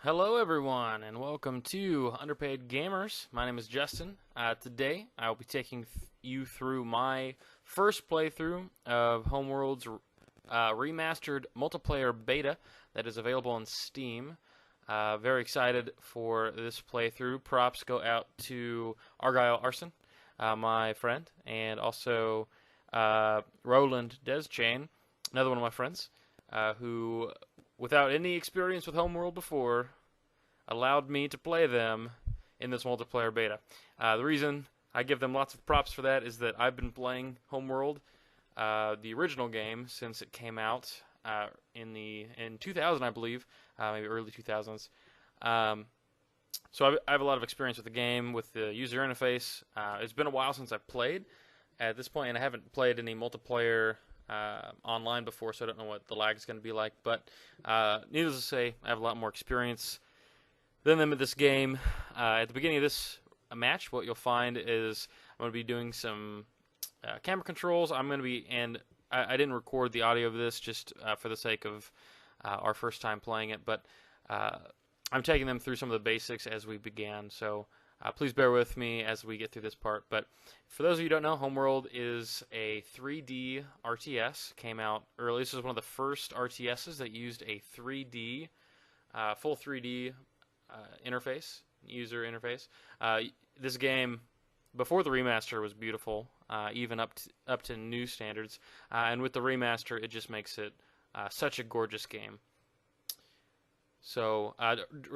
Hello, everyone, and welcome to Underpaid Gamers. My name is Justin. Today, I will be taking you through my first playthrough of Homeworld's remastered multiplayer beta that is available on Steam. Very excited for this playthrough. Props go out to Argyle Arson, my friend, and also Roland Deschain, another one of my friends, who, without any experience with Homeworld before, allowed me to play them in this multiplayer beta. The reason I give them lots of props for that is that I've been playing Homeworld, the original game, since it came out in 2000, I believe, maybe early 2000s. So I have a lot of experience with the game, with the user interface. It's been a while since I've played at this point, and I haven't played any multiplayer online before, so I don't know what the lag is going to be like. But needless to say, I have a lot more experience than them at this game. At the beginning of this match, what you'll find is I'm going to be doing some camera controls. I'm going to be, and I didn't record the audio of this just for the sake of our first time playing it, but I'm taking them through some of the basics as we began. So please bear with me as we get through this part. But for those of you who don't know, Homeworld is a 3D RTS. Came out early. This is one of the first RTSs that used a 3D, full 3D user interface. This game, before the remaster, was beautiful, even up to new standards. And with the remaster, it just makes it such a gorgeous game. So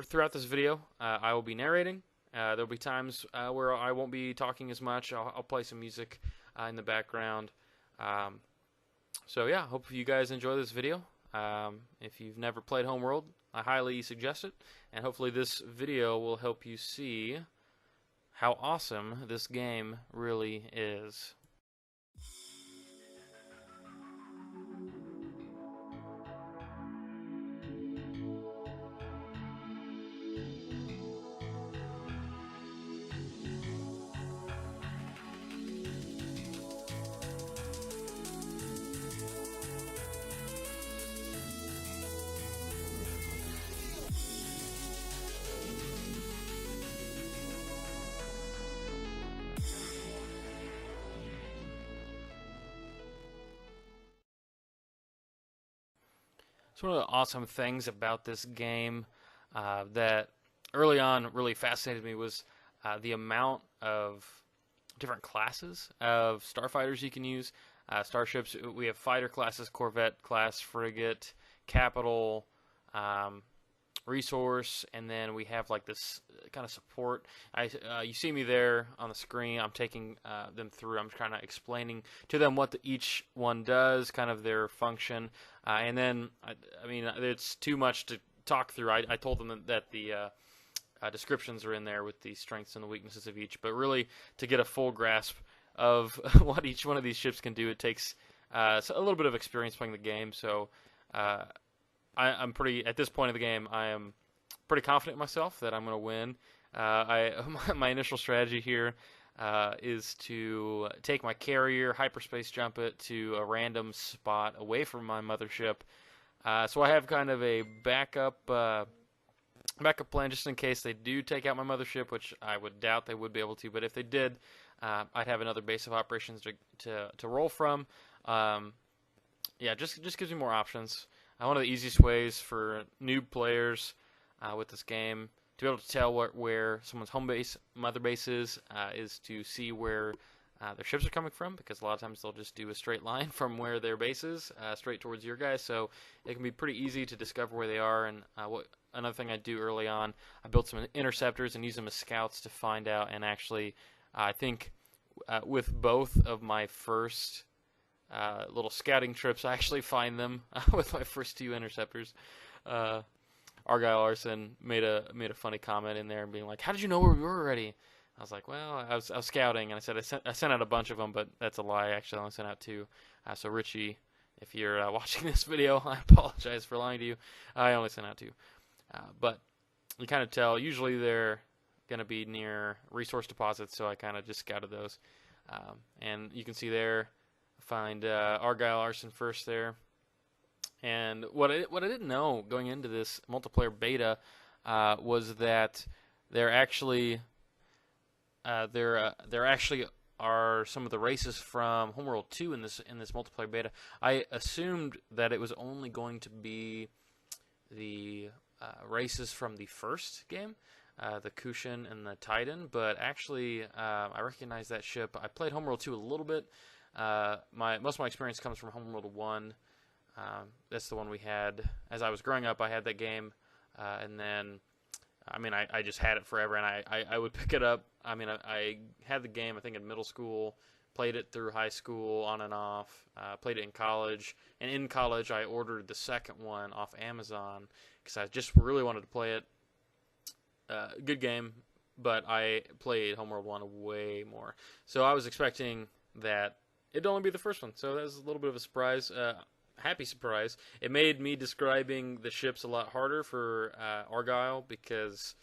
throughout this video, I will be narrating. There'll be times where I won't be talking as much. I'll play some music in the background. So yeah, hope you guys enjoy this video. If you've never played Homeworld, I highly suggest it. And hopefully this video will help you see how awesome this game really is. So one of the awesome things about this game that early on really fascinated me was the amount of different classes of starfighters you can use. Starships, we have fighter classes, corvette class, frigate, capital, resource, and then we have like this kind of support. You see me there on the screen. I'm taking them through. I'm kind of explaining to them what each one does, kind of their function. And then, I mean, it's too much to talk through. I told them that the descriptions are in there with the strengths and the weaknesses of each. But really, to get a full grasp of what each one of these ships can do, it takes a little bit of experience playing the game. So I'm pretty, at this point of the game, I am pretty confident in myself that I'm going to win. My initial strategy here is to take my carrier, hyperspace jump it to a random spot away from my mothership. So I have kind of a backup plan just in case they do take out my mothership, which I would doubt they would be able to. But if they did, I'd have another base of operations to roll from. Yeah, just gives me more options. One of the easiest ways for noob players with this game to be able to tell where someone's home base, mother base is to see where their ships are coming from, because a lot of times they'll just do a straight line from where their base is straight towards your guys. So it can be pretty easy to discover where they are. And another thing I do early on, I built some interceptors and use them as scouts to find out. And actually, I think with both of my first little scouting trips, I actually find them with my first two interceptors. Argyle Arson made a funny comment in there, being like, "How did you know where we were already?" I was like, "Well, I was scouting," and I said I sent out a bunch of them, but that's a lie. Actually, I only sent out two. So Richie, if you're watching this video, I apologize for lying to you. I only sent out two, but you kind of tell. Usually they're going to be near resource deposits, so I kind of just scouted those. And you can see there, find Argyle Arson first there. And what I didn't know going into this multiplayer beta was that there actually are some of the races from Homeworld 2 in this multiplayer beta. I assumed that it was only going to be the races from the first game, the Kushin and the Titan, but actually I recognize that ship. I played Homeworld 2 a little bit. Most of my experience comes from Homeworld 1. That's the one we had as I was growing up. I had that game, and then I just had it forever, and I would pick it up. I had the game, I think, in middle school, played it through high school, on and off, played it in college, and in college I ordered the second one off Amazon because I just really wanted to play it. Good game, but I played Homeworld 1 way more. So I was expecting that it'd only be the first one, so that was a little bit of a surprise. Happy surprise. It made me describing the ships a lot harder for Argyle because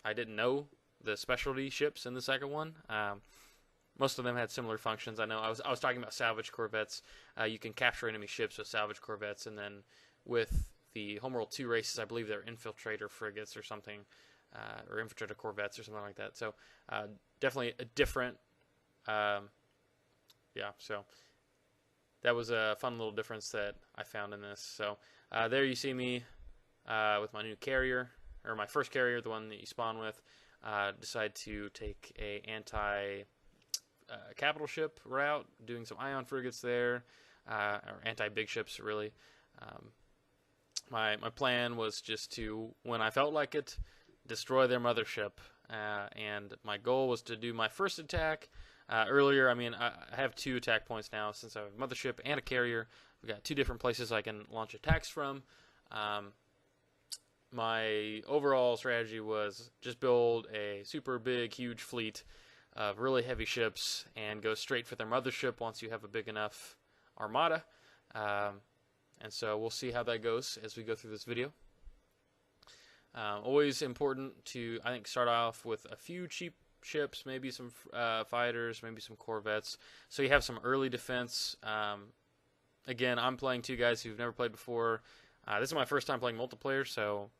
I didn't know the specialty ships in the second one. Most of them had similar functions. I know I was talking about salvage corvettes. You can capture enemy ships with salvage corvettes, and then with the Homeworld 2 races, I believe they're infiltrator frigates or something, or infiltrator corvettes or something like that. So definitely a different, so that was a fun little difference that I found in this. So there you see me with my new carrier, or my first carrier, the one that you spawn with. Decide to take a anti-capital ship route, doing some ion frigates there, or anti-big ships, really. My plan was just to, when I felt like it, destroy their mothership. And my goal was to do my first attack earlier. I have 2 attack points now since I have a mothership and a carrier. We've got 2 different places I can launch attacks from. My overall strategy was just build a super big, huge fleet of really heavy ships and go straight for their mothership once you have a big enough armada. And so we'll see how that goes as we go through this video. Always important to, I think, start off with a few cheap ships, maybe some fighters, maybe some corvettes, so you have some early defense. Again, I'm playing 2 guys who've never played before. This is my first time playing multiplayer, so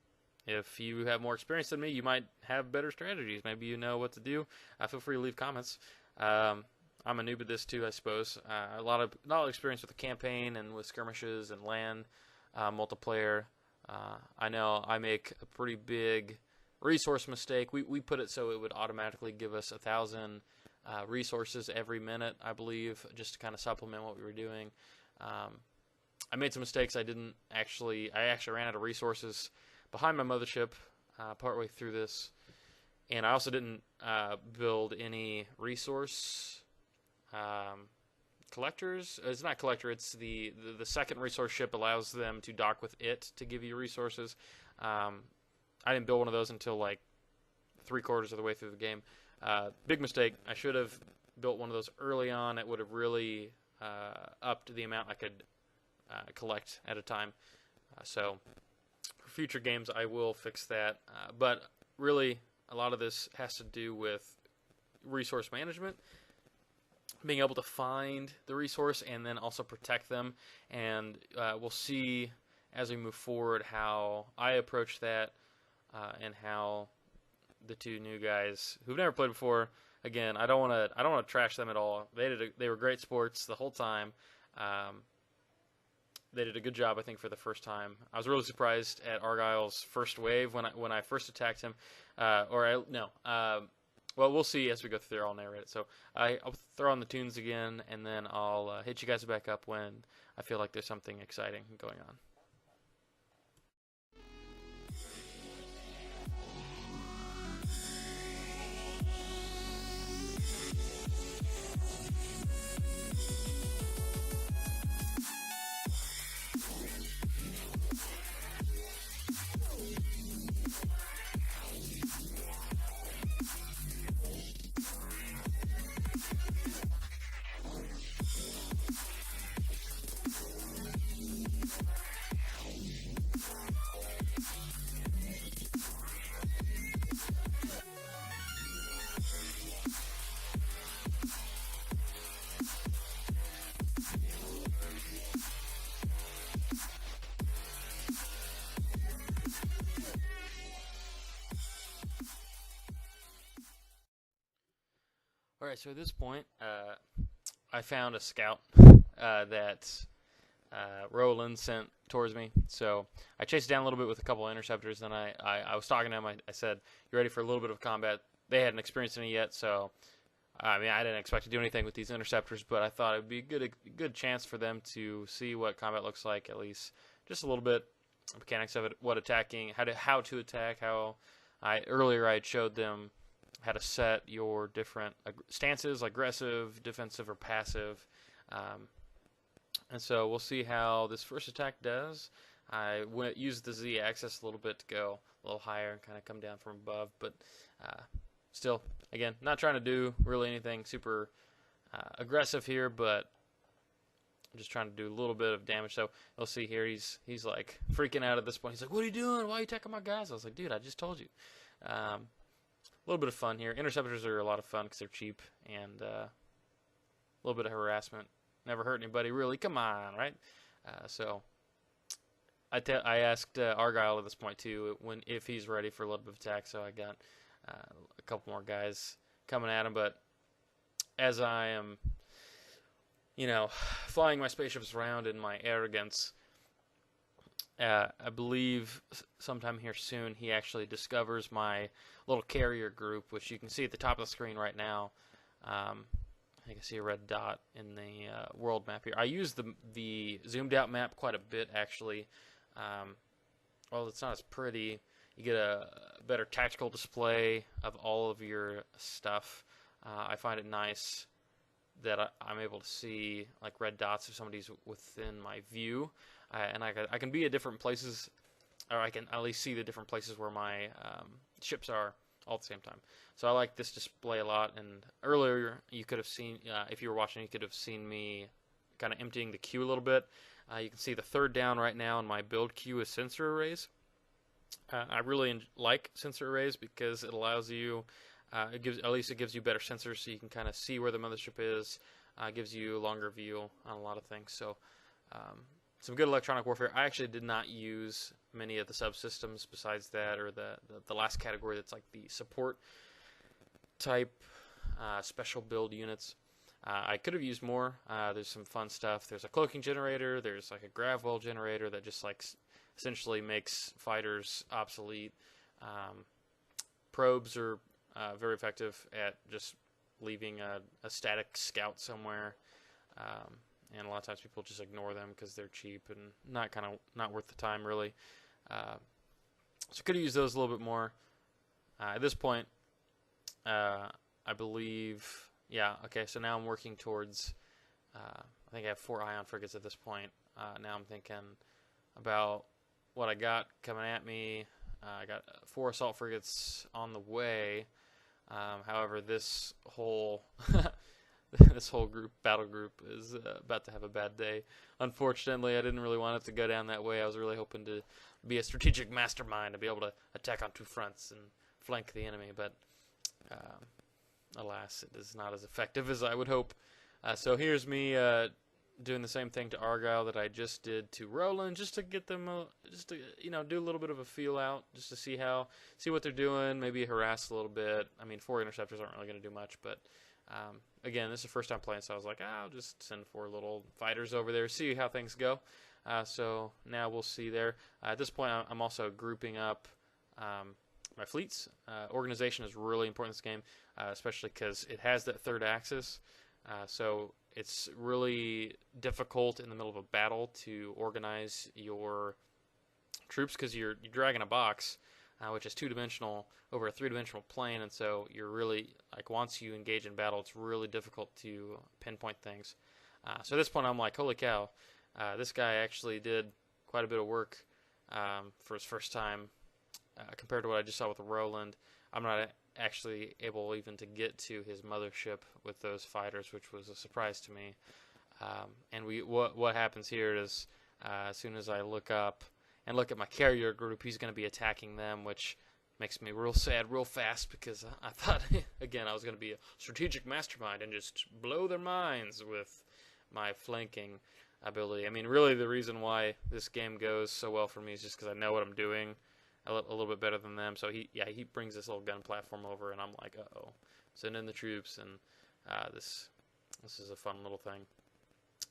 if you have more experience than me, you might have better strategies. Maybe you know what to do. Feel free to leave comments. I'm a noob at this too, I suppose. A lot of experience with the campaign and with skirmishes and LAN multiplayer. I know I make a pretty big resource mistake. We put it so it would automatically give us 1,000 resources every minute, I believe, just to kind of supplement what we were doing. I made some mistakes. I actually ran out of resources behind my mothership partway through this, and I also didn't build any resource collectors. It's not collector. It's the second resource ship allows them to dock with it to give you resources. I didn't build one of those until like 3/4 of the way through the game. Big mistake. I should have built one of those early on. It would have really upped the amount I could collect at a time. So for future games, I will fix that. But really, a lot of this has to do with resource management, being able to find the resource and then also protect them. And we'll see as we move forward how I approach that, and how the 2 new guys who've never played before. Again, I don't want to trash them at all. They were great sports the whole time. They did a good job, I think, for the first time. I was really surprised at Argyle's first wave when I first attacked him. Well, we'll see as we go through. I'll narrate it. So I'll throw on the tunes again, and then I'll hit you guys back up when I feel like there's something exciting going on. Alright, so at this point, I found a scout that Roland sent towards me. So I chased down a little bit with a couple of interceptors, and I was talking to him. I said, "You ready for a little bit of combat?" They hadn't experienced any yet, so I mean, I didn't expect to do anything with these interceptors, but I thought it would be a good chance for them to see what combat looks like, at least just a little bit, mechanics of it, what attacking, how to attack, earlier I had showed them how to set your different stances, aggressive, defensive, or passive. And so we'll see how this first attack does. I used the Z-axis a little bit to go a little higher and kind of come down from above, but still, again, not trying to do really anything super aggressive here, but I'm just trying to do a little bit of damage. So you'll see here, he's like freaking out at this point. He's like, "What are you doing? Why are you attacking my guys?" I was like, "Dude, I just told you." A little bit of fun here. Interceptors are a lot of fun because they're cheap, and a little bit of harassment. Never hurt anybody, really. Come on, right? So I asked Argyle at this point too if he's ready for a little bit of attack. So I got a couple more guys coming at him. But as I am, flying my spaceships around in my arrogance, I believe sometime here soon he actually discovers my little carrier group, which you can see at the top of the screen right now. I can see a red dot in the world map here. I use the zoomed out map quite a bit, actually. Well, it's not as pretty. You get a better tactical display of all of your stuff. I find it nice that I'm able to see like red dots if somebody's within my view, and I can be at different places, or I can at least see the different places where my ships are all at the same time. So I like this display a lot, and earlier you could have seen, if you were watching, you could have seen me kind of emptying the queue a little bit. You can see the third down right now in my build queue is sensor arrays. I really like sensor arrays because it allows you, it gives you better sensors, so you can kind of see where the mothership is. Gives you a longer view on a lot of things. So some good electronic warfare. I actually did not use many of the subsystems besides that, or the last category that's like the support type special build units. I could have used more. There's some fun stuff. There's a cloaking generator. There's like a grav well generator that just like essentially makes fighters obsolete. Probes are very effective at just leaving a static scout somewhere. And a lot of times people just ignore them because they're cheap and not worth the time, really. So could have used those a little bit more. At this point, I believe, yeah, okay, so now I'm working towards, I think I have 4 ion frigates at this point. Now I'm thinking about what I got coming at me. I got 4 assault frigates on the way. However, this whole battle group is about to have a bad day. Unfortunately, I didn't really want it to go down that way. I was really hoping to be a strategic mastermind and be able to attack on 2 fronts and flank the enemy, but alas, it is not as effective as I would hope. So here's me doing the same thing to Argyle that I just did to Roland, just to get them, just to do a little bit of a feel out, just to see what they're doing, maybe harass a little bit. I mean, 4 interceptors aren't really going to do much, but again, this is the first time playing, so I was like, I'll just send 4 little fighters over there, see how things go. So now we'll see there. At this point, I'm also grouping up my fleets. Organization is really important in this game, especially because it has that third axis. So it's really difficult in the middle of a battle to organize your troops because you're dragging a box, which is 2-dimensional over a 3-dimensional plane, and so you're really, like, once you engage in battle, it's really difficult to pinpoint things. So at this point, I'm like, holy cow, this guy actually did quite a bit of work for his first time compared to what I just saw with Roland. I'm not actually able even to get to his mothership with those fighters, which was a surprise to me. And what happens here is as soon as I look up and look at my carrier group, he's going to be attacking them, which makes me real sad real fast because I thought, again, I was going to be a strategic mastermind and just blow their minds with my flanking ability. I mean, really the reason why this game goes so well for me is just because I know what I'm doing a little bit better than them. So he brings this little gun platform over, and I'm like, uh-oh. Send in the troops, and this is a fun little thing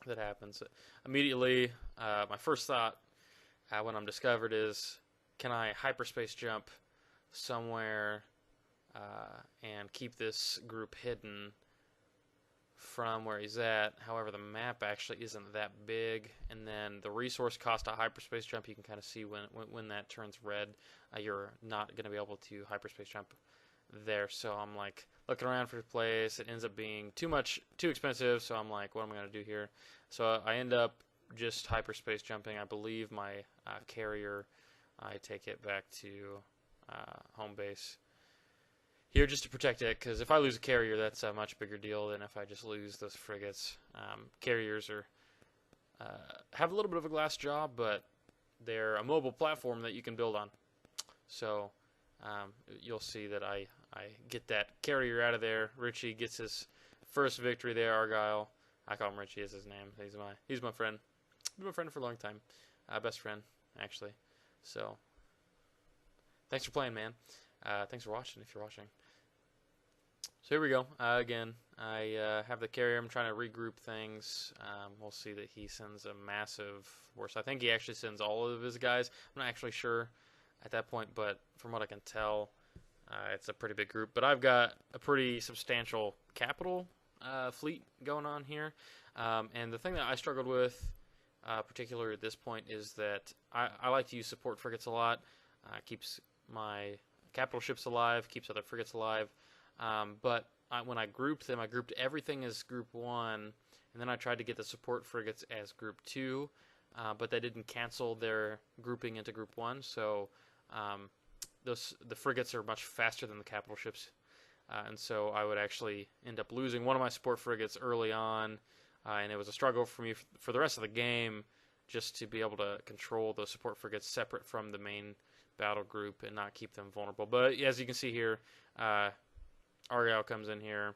that happens. Immediately, my first thought when I'm discovered is, can I hyperspace jump somewhere and keep this group hidden from where he's at? However, the map actually isn't that big, and then the resource cost of hyperspace jump, you can kind of see when that turns red, you're not going to be able to hyperspace jump there. So I'm like looking around for a place. It ends up being too expensive, so I'm like, what am I going to do here? So I end up just hyperspace jumping. I believe my carrier, I take it back to home base here just to protect it, because if I lose a carrier, that's a much bigger deal than if I just lose those frigates. Carriers are have a little bit of a glass job, but they're a mobile platform that you can build on. So you'll see that I get that carrier out of there. Richie gets his first victory there. Argyle, I call him Richie as his name. He's my friend. Been my friend for a long time. Best friend, actually. So thanks for playing, man. Thanks for watching, if you're watching. So here we go. Again, I have the carrier. I'm trying to regroup things. We'll see that he sends a massive force. I think he actually sends all of his guys. I'm not actually sure at that point, but from what I can tell, it's a pretty big group. But I've got a pretty substantial capital fleet going on here. And the thing that I struggled with, particularly at this point, is that I like to use support frigates a lot. Keeps my capital ships alive, keeps other frigates alive. But when I grouped them, I grouped everything as Group 1, and then I tried to get the support frigates as Group 2, but they didn't cancel their grouping into Group 1, so the frigates are much faster than the capital ships, and so I would actually end up losing one of my support frigates early on, and it was a struggle for me for the rest of the game just to be able to control those support frigates separate from the main battle group and not keep them vulnerable. But as you can see here, Argyle comes in here,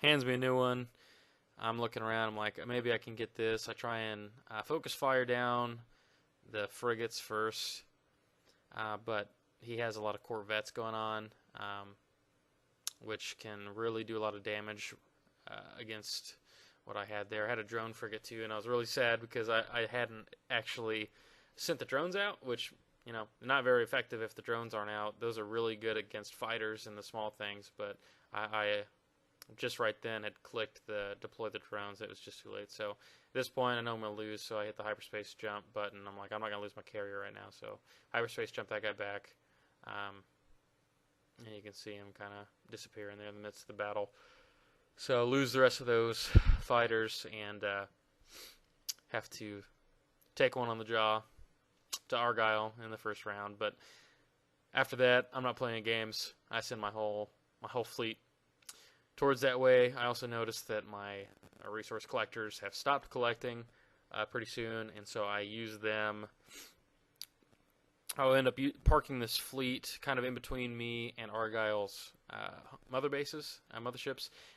hands me a new one. I'm looking around. I'm like, maybe I can get this. I try and focus fire down the frigates first, but he has a lot of corvettes going on, which can really do a lot of damage against what I had there. I had a drone frigate too, and I was really sad because I hadn't actually sent the drones out, which, you know, not very effective if the drones aren't out. Those are really good against fighters and the small things, but I just right then had clicked the deploy the drones. It was just too late. So at this point, I know I'm going to lose, so I hit the hyperspace jump button. I'm like, I'm not going to lose my carrier right now, so hyperspace jump that guy back. And you can see him kind of disappearing there in the midst of the battle. So lose the rest of those fighters and have to take one on the jaw to Argyle in the first round. But after that, I'm not playing games. I send my whole fleet towards that way. I also noticed that my resource collectors have stopped collecting pretty soon, and so I use them. I'll end up parking this fleet kind of in between me and Argyle's motherships,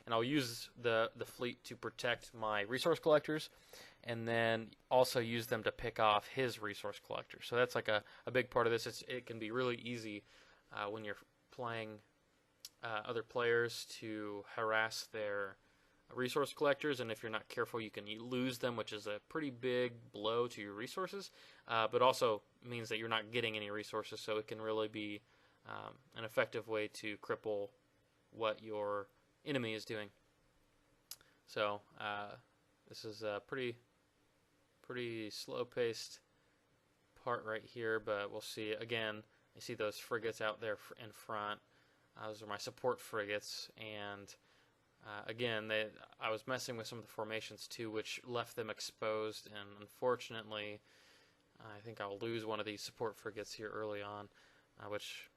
and I'll use the fleet to protect my resource collectors, and then also use them to pick off his resource collectors. So that's like a big part of this. It can be really easy when you're playing other players to harass their resource collectors, and if you're not careful, you can lose them, which is a pretty big blow to your resources, but also means that you're not getting any resources, so it can really be an effective way to cripple what your enemy is doing. So this is a pretty slow-paced part right here, but we'll see. Again, you see those frigates out there in front. Those are my support frigates, and again, I was messing with some of the formations too, which left them exposed, and unfortunately, I think I'll lose one of these support frigates here early on, which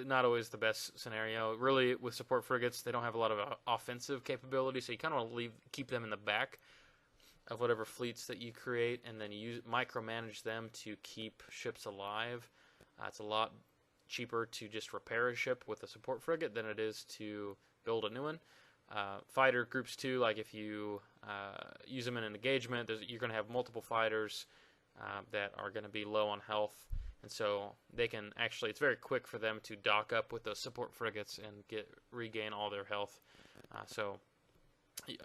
not always the best scenario. Really, with support frigates, they don't have a lot of offensive capability, so you kind of want to keep them in the back of whatever fleets that you create, and then you micromanage them to keep ships alive. It's a lot cheaper to just repair a ship with a support frigate than it is to build a new one. Fighter groups too, like if you use them in an engagement, you're going to have multiple fighters that are going to be low on health, and so they can actually, it's very quick for them to dock up with those support frigates and regain all their health. So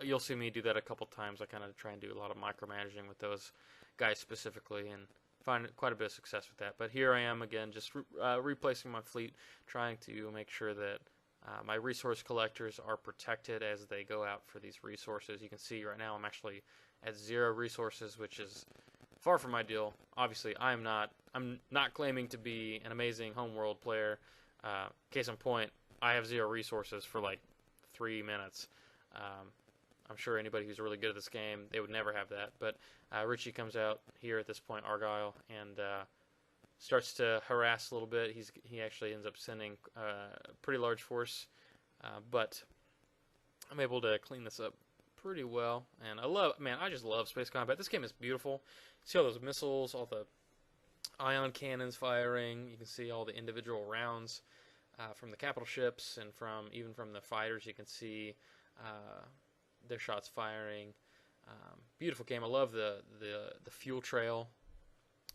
you'll see me do that a couple times. I kind of try and do a lot of micromanaging with those guys specifically, and find quite a bit of success with that. But here I am again, just replacing my fleet, trying to make sure that my resource collectors are protected as they go out for these resources. You can see right now I'm actually at 0 resources, which is far from ideal. Obviously, I'm not claiming to be an amazing Homeworld player. Case in point, I have 0 resources for like 3 minutes. I'm sure anybody who's really good at this game, they would never have that. But Richie comes out here at this point, Argyle, and starts to harass a little bit. He actually ends up sending a pretty large force, but I'm able to clean this up pretty well. And I just love space combat. This game is beautiful. See all those missiles, all the ion cannons firing. You can see all the individual rounds from the capital ships, and even from the fighters. You can see their shots firing. Beautiful game. I love the fuel trail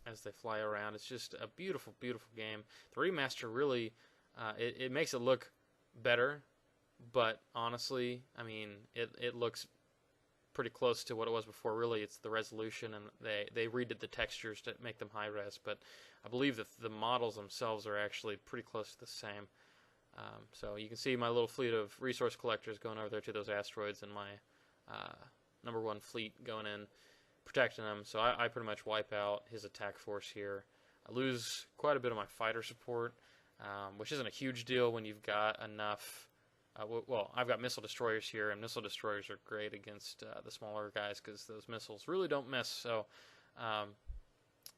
as they fly around. It's just a beautiful, beautiful game. The remaster really it makes it look better, but honestly, I mean, it looks pretty close to what it was before. Really, it's the resolution, and they redid the textures to make them high res, but I believe that the models themselves are actually pretty close to the same. So you can see my little fleet of resource collectors going over there to those asteroids, and my number 1 fleet going in, protecting them. So I pretty much wipe out his attack force here. I lose quite a bit of my fighter support, which isn't a huge deal when you've got enough. Well, I've got missile destroyers here, and missile destroyers are great against the smaller guys because those missiles really don't miss. So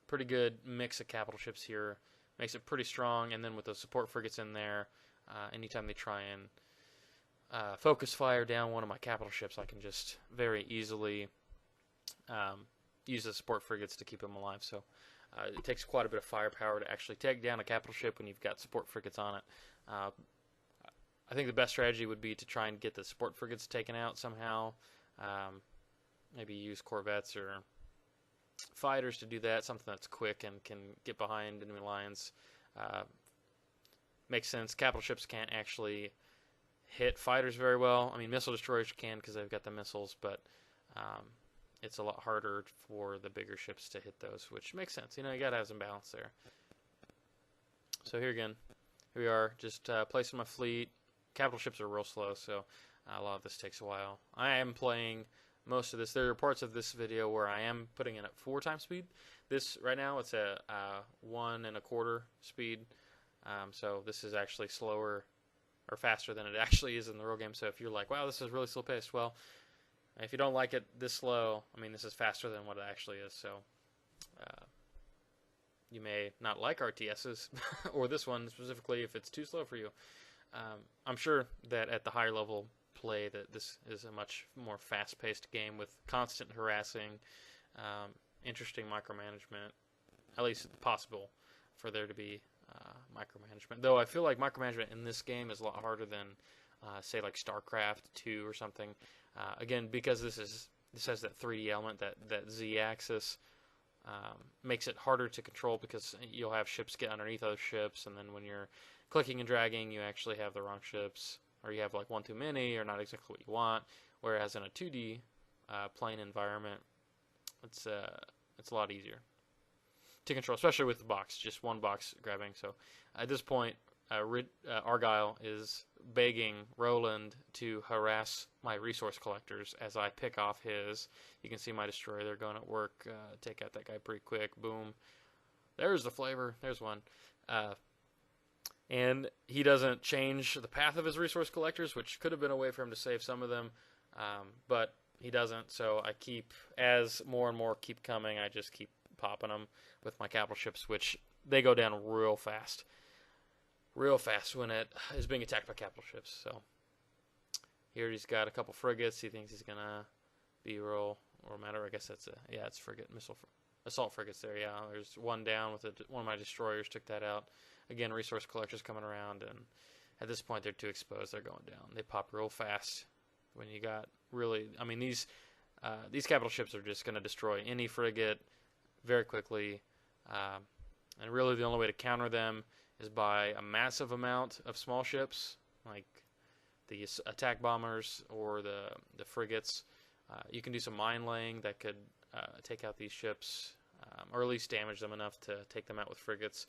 pretty good mix of capital ships here. Makes it pretty strong, and then with those support frigates in there, anytime they try and focus fire down one of my capital ships, I can just very easily use the support frigates to keep them alive. So it takes quite a bit of firepower to actually take down a capital ship when you've got support frigates on it. I think the best strategy would be to try and get the support frigates taken out somehow. Maybe use corvettes or fighters to do that, something that's quick and can get behind enemy lines. Makes sense. Capital ships can't actually hit fighters very well. I mean, missile destroyers can because they've got the missiles, but it's a lot harder for the bigger ships to hit those, which makes sense. You know, you got to have some balance there. So here we are, just placing my fleet. Capital ships are real slow, so a lot of this takes a while. I am playing most of this. There are parts of this video where I am putting it at 4 times speed. This right now it's at 1 1/4 speed. So this is actually slower or faster than it actually is in the real game. So if you're like, wow, this is really slow paced, well, if you don't like it this slow, I mean, this is faster than what it actually is. So you may not like RTSs or this one specifically if it's too slow for you. I'm sure that at the higher level play that this is a much more fast-paced game with constant harassing, interesting micromanagement, at least possible for there to be micromanagement. Though I feel like micromanagement in this game is a lot harder than, say, like StarCraft 2 or something. Again, because this has that 3D element, that Z-axis, makes it harder to control because you'll have ships get underneath other ships, and then when you're clicking and dragging, you actually have the wrong ships, or you have like one too many, or not exactly what you want. Whereas in a 2D plane environment, it's a lot easier to control, especially with the box, just one box grabbing. So at this point, Argyle is begging Roland to harass my resource collectors as I pick off his. You can see my destroyer there going at work. Take out that guy pretty quick. Boom. There's the flavor. There's one. And he doesn't change the path of his resource collectors, which could have been a way for him to save some of them, but he doesn't. So I as more and more keep coming, I just keep popping them with my capital ships, which they go down real fast when it is being attacked by capital ships. So here he's got a couple frigates. He thinks he's gonna be or matter. I guess it's frigate assault frigates there. Yeah, there's one down with one of my destroyers. Took that out. Again, resource collectors coming around, and at this point they're too exposed. They're going down. They pop real fast when you got really. I mean, these capital ships are just going to destroy any frigate very quickly. And really the only way to counter them is by a massive amount of small ships, like the attack bombers or the frigates. You can do some mine laying that could take out these ships, or at least damage them enough to take them out with frigates.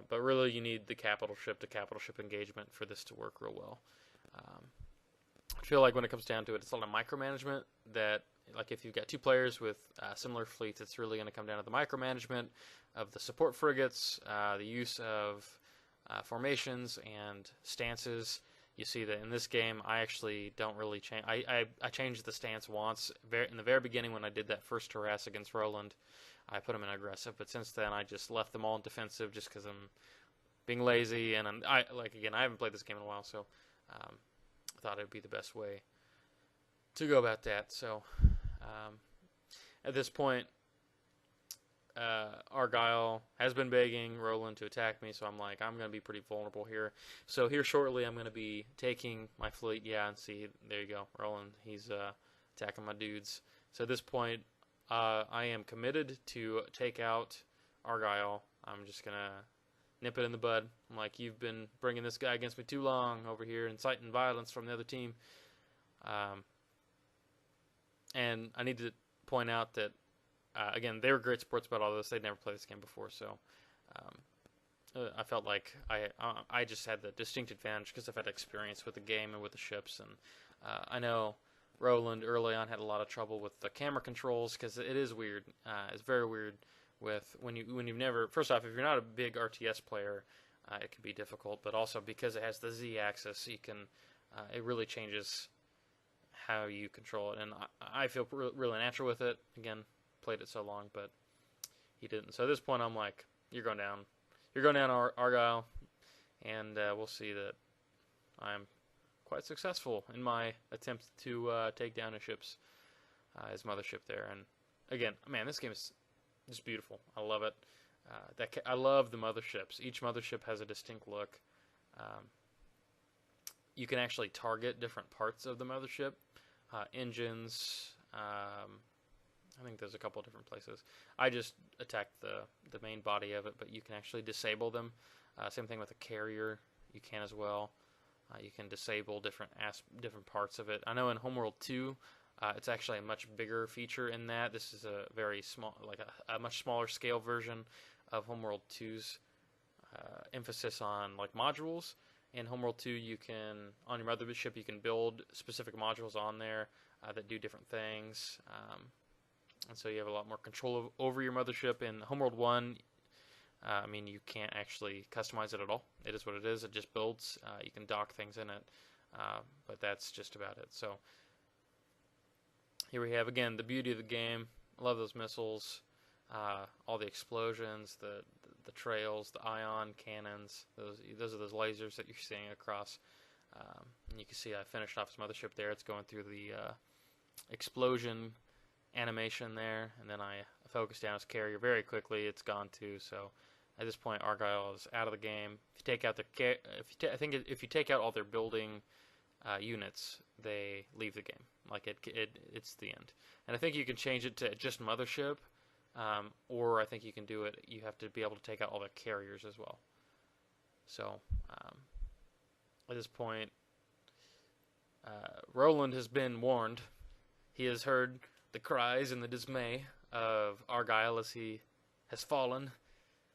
But really you need the capital ship to capital ship engagement for this to work real well. I feel like when it comes down to it, it's a lot of micromanagement that, like if you've got two players with similar fleets, it's really going to come down to the micromanagement of the support frigates, the use of formations and stances. You see that in this game, I actually don't really change. I changed the stance once in the very beginning when I did that first harass against Roland. I put him in aggressive, but since then I just left them all in defensive just because I'm being lazy, and I haven't played this game in a while, so I thought it would be the best way to go about that. So at this point, Argyle has been begging Roland to attack me, so I'm like, I'm going to be pretty vulnerable here. So here shortly, I'm going to be taking my fleet. Yeah, and see, there you go, Roland. He's attacking my dudes. So at this point, I am committed to take out Argyle. I'm just going to nip it in the bud. I'm like, you've been bringing this guy against me too long over here, inciting violence from the other team. And I need to point out that, again, they were great supports about all this. They'd never played this game before, so I felt like I just had the distinct advantage because I've had experience with the game and with the ships. And I know Roland early on had a lot of trouble with the camera controls because it is weird. It's very weird with when you've never. First off, if you're not a big RTS player, it can be difficult. But also because it has the Z-axis, you can. It really changes how you control it, and I feel really natural with it. Again, played it so long, but he didn't. So at this point, I'm like, you're going down. You're going down, Argyle, and we'll see that I'm quite successful in my attempt to take down his mothership there. And again, man, this game is just beautiful. I love it. I love the motherships. Each mothership has a distinct look. You can actually target different parts of the mothership, engines. I think there's a couple of different places. I just attacked the main body of it, but you can actually disable them. Same thing with a carrier. You can as well. You can disable different parts of it. I know in Homeworld 2, it's actually a much bigger feature in that. This is a very small, like a much smaller scale version of Homeworld 2's emphasis on like modules. In Homeworld 2, you can, on your mothership, you can build specific modules on there that do different things. And so you have a lot more control over your mothership. In Homeworld 1, I mean, you can't actually customize it at all. It is what it is. It just builds. You can dock things in it, but that's just about it. So here we have, again, the beauty of the game. I love those missiles, all the explosions, the trails, the ion cannons. Those are those lasers that you're seeing across. And you can see I finished off his mothership there. It's going through the explosion animation there, and then I focused down his carrier very quickly. It's gone too. So at this point, Argyle is out of the game. If you take out if you take out all their building units, they leave the game. Like it's the end. And I think you can change it to just mothership, or I think you can do it. You have to be able to take out all their carriers as well. So at this point, Roland has been warned. He has heard the cries and the dismay of Argyle as he has fallen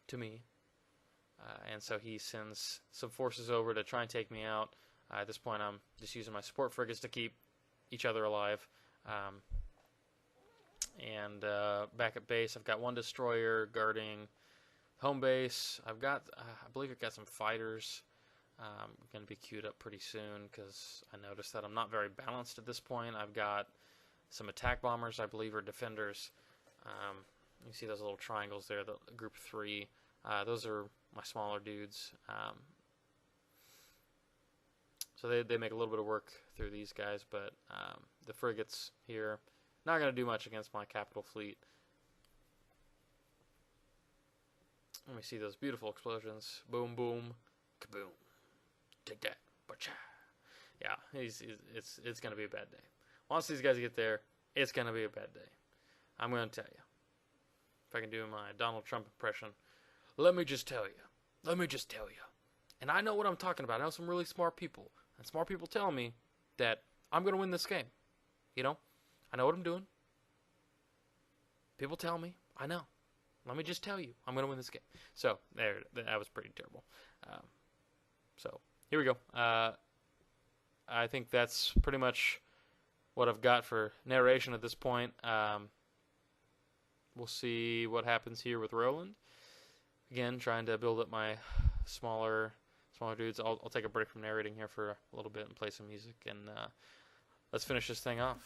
to me. And so he sends some forces over to try and take me out. At this point, I'm just using my support frigates to keep each other alive. And back at base, I've got one destroyer guarding home base. I believe I've got some fighters. Going to be queued up pretty soon because I noticed that I'm not very balanced at this point. I've got some attack bombers, I believe, are defenders. You see those little triangles there, the group 3. Those are my smaller dudes. So they make a little bit of work through these guys, but the frigates here, not going to do much against my capital fleet. Let me see those beautiful explosions. Boom, boom, kaboom. Take that. Bacha. Yeah, it's going to be a bad day. Once these guys get there, it's going to be a bad day. I'm going to tell you. If I can do my Donald Trump impression. let me just tell you. And I know what I'm talking about. I know some really smart people. And smart people tell me that I'm going to win this game. You know? I know what I'm doing. People tell me. I know. Let me just tell you. I'm going to win this game. So, that was pretty terrible. So, here we go. I think that's pretty much what I've got for narration at this point. We'll see what happens here with Roland. Again, trying to build up my smaller dudes. I'll take a break from narrating here for a little bit and play some music, and let's finish this thing off.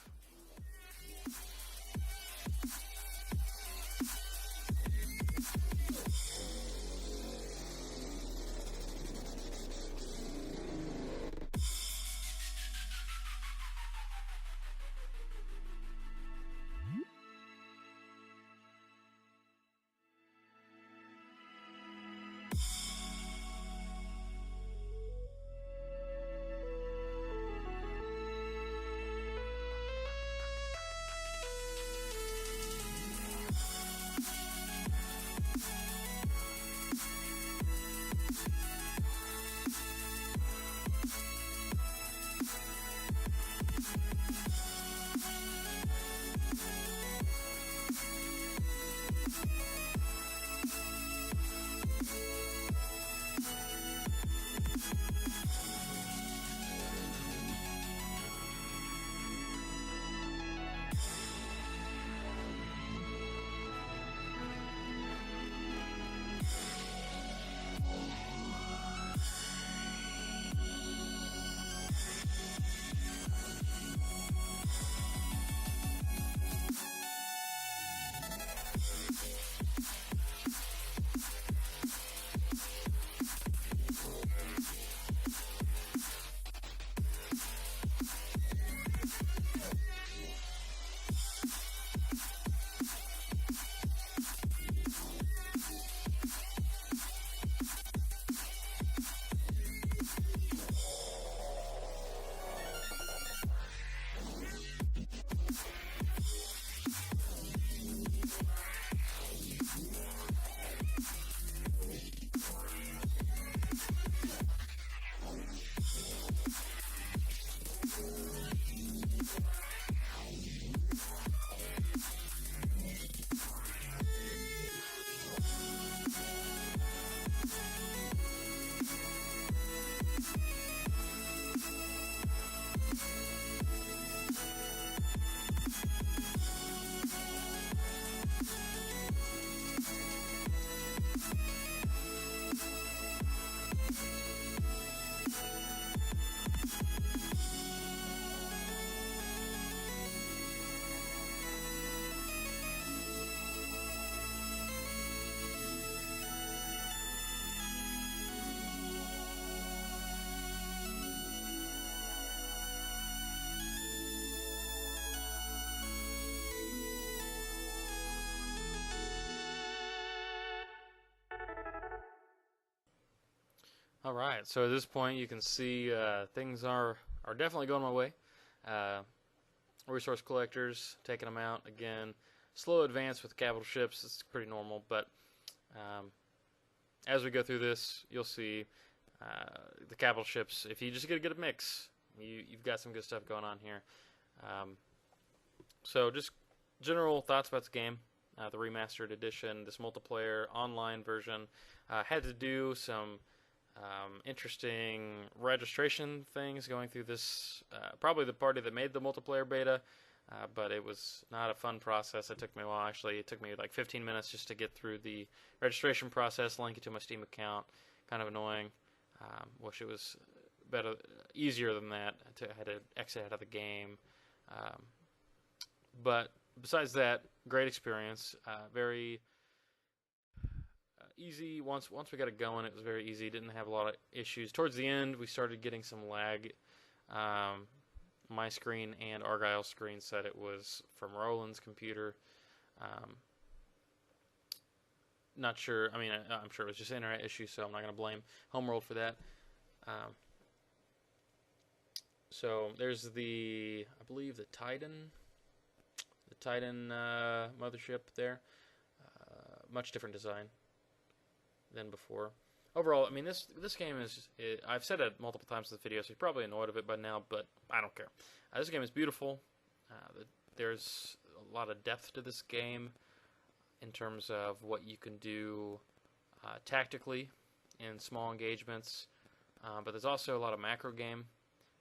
All right, so at this point you can see things are definitely going my way. Resource collectors, taking them out again. Slow advance with capital ships, it's pretty normal, but as we go through this, you'll see the capital ships. If you just get a good mix, you've got some good stuff going on here. So just general thoughts about the game. The Remastered edition, this multiplayer online version, had to do some interesting registration things going through this. Probably the party that made the multiplayer beta, but it was not a fun process. It took me a while. Actually, it took me like 15 minutes just to get through the registration process, link it to my Steam account. Kind of annoying. Wish it was easier than that. I had to exit out of the game. But besides that, great experience. Very easy. Once we got it going, it was very easy. Didn't have a lot of issues. Towards the end, we started getting some lag. My screen and Argyle's screen said it was from Roland's computer. Not sure. I mean, I'm sure it was just an internet issue, so I'm not going to blame Homeworld for that. So there's I believe the Titan mothership there. Much different design. than before. Overall, I mean, this game is, I've said it multiple times in the video, so you're probably annoyed of it by now, but I don't care. This game is beautiful. There's a lot of depth to this game in terms of what you can do tactically in small engagements, but there's also a lot of macro game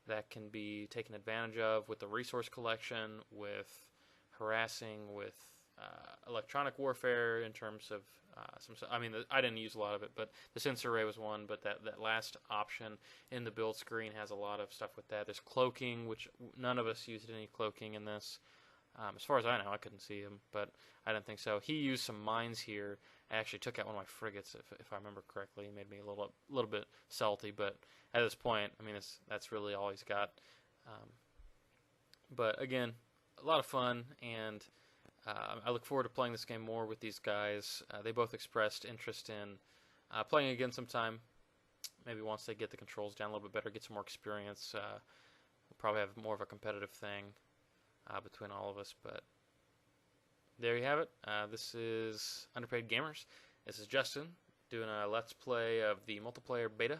that can be taken advantage of with the resource collection, with harassing, with electronic warfare in terms of I didn't use a lot of it, but the sensor array was one, but that last option in the build screen has a lot of stuff with that. There's cloaking, which none of us used any cloaking in this. As far as I know, I couldn't see him, but I didn't think so. He used some mines here. I actually took out one of my frigates, if I remember correctly. He made me a little bit salty, but at this point, I mean, that's really all he's got. But again, a lot of fun, and I look forward to playing this game more with these guys. They both expressed interest in playing again sometime. Maybe once they get the controls down a little bit better, get some more experience. We'll probably have more of a competitive thing between all of us. But there you have it. This is Underpaid Gamers. This is Justin doing a Let's Play of the multiplayer beta.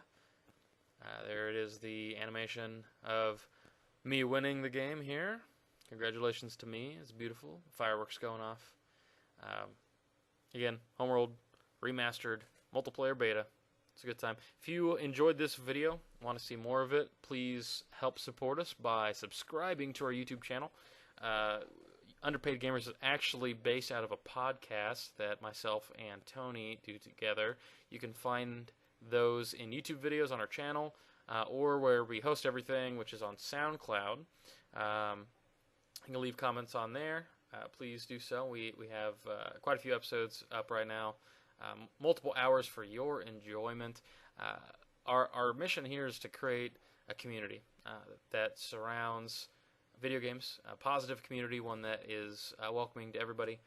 There it is, the animation of me winning the game here. Congratulations to me. It's beautiful. Fireworks going off. Again, Homeworld, Remastered, multiplayer beta. It's a good time. If you enjoyed this video, want to see more of it, please help support us by subscribing to our YouTube channel. Underpaid Gamers is actually based out of a podcast that myself and Tony do together. You can find those in YouTube videos on our channel, or where we host everything, which is on SoundCloud. You can leave comments on there. Please do so. We have quite a few episodes up right now. Multiple hours for your enjoyment. Our mission here is to create a community that surrounds video games, a positive community, one that is welcoming to everybody,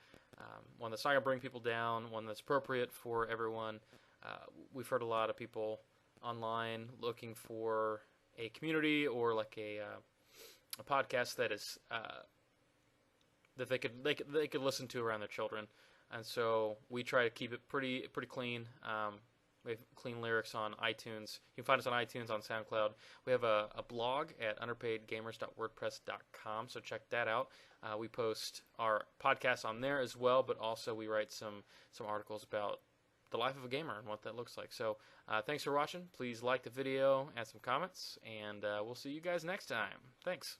one that's not going to bring people down, one that's appropriate for everyone. We've heard a lot of people online looking for a community or like a podcast that is that they could listen to around their children, and so we try to keep it pretty clean. We have clean lyrics on iTunes. You can find us on iTunes, on SoundCloud. We have a blog at underpaidgamers.wordpress.com, so check that out. We post our podcasts on there as well, but also we write some articles about the life of a gamer and what that looks like. So thanks for watching. Please like the video, add some comments, and we'll see you guys next time. Thanks.